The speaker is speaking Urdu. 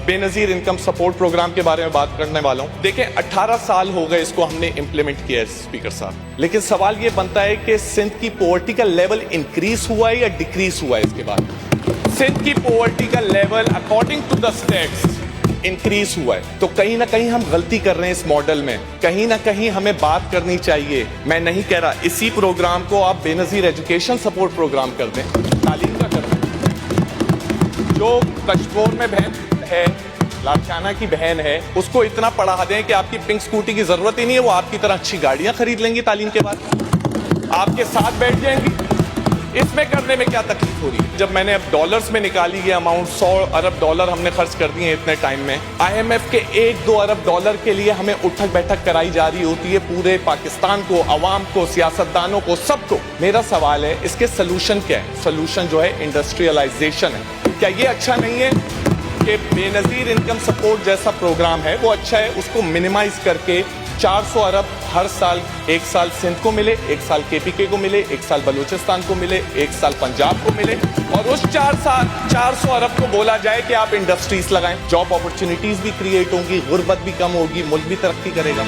بے نظیر انکم سپورٹ پروگرام کے بارے میں بات کرنے والا ہوں. دیکھیں 18 سال ہو گئے اس کو ہم نے امپلیمنٹ کیا ہے اسپیکر صاحب, لیکن سوال یہ بنتا ہے کہ سندھ کی پاورٹی کا لیول انکریز ہوا ہے یا ڈیکریز ہوا ہے. اس کے بعد سندھ کی پاورٹی کا level according to the status increase ہوا ہے. تو کہیں نہ کہیں ہم غلطی کر رہے ہیں اس ماڈل میں, کہیں نہ کہیں ہمیں بات کرنی چاہیے. میں نہیں کہہ رہا اسی پروگرام کو آپ بے نظیر ایجوکیشن سپورٹ پروگرام کر دیں, تعلیم کا کر دیں. جو کشمور میں بہن ہے, لاڑکانہ کی بہن ہے, اس کو اتنا پڑھا دیں کہ آپ کی پنک اسکوٹی کی ضرورت ہی نہیں ہے, وہ آپ کی طرح اچھی گاڑیاں خرید لیں گی تعلیم کے بعد, آپ کے ساتھ بیٹھ جائیں گی. اس میں کرنے میں کیا تکلیف ہو رہی ہے؟ جب میں نے اب ڈالرز میں نکالی یہ اماؤنٹ, 100 ارب ڈالر ہم نے خرچ کر دیے اتنے ٹائم میں. IMF کے 1-2 ارب ڈالر کے لیے ہمیں اٹھک بیٹھک کرائی جا رہی ہوتی ہے پورے پاکستان کو, عوام کو, سیاستدانوں کو, سب کو. میرا سوال ہے اس کے سلوشن کیا ہے؟ سلوشن جو ہے انڈسٹریلائزیشن ہے. کیا یہ اچھا نہیں ہے کہ بے نظیر انکم سپورٹ جیسا پروگرام ہے وہ اچھا ہے, اس کو منیمائز کر کے 400 ارب ہر سال, 1 سال سندھ کو ملے, 1 سال KPK کو ملے, 1 سال بلوچستان کو ملے, 1 سال پنجاب کو ملے, اور اس 400 ارب کو بولا جائے کہ آپ انڈسٹریز لگائیں. جاب اپرچونیٹیز بھی کریٹ ہوں گی, غربت بھی کم ہوگی, ملک بھی ترقی کرے گا.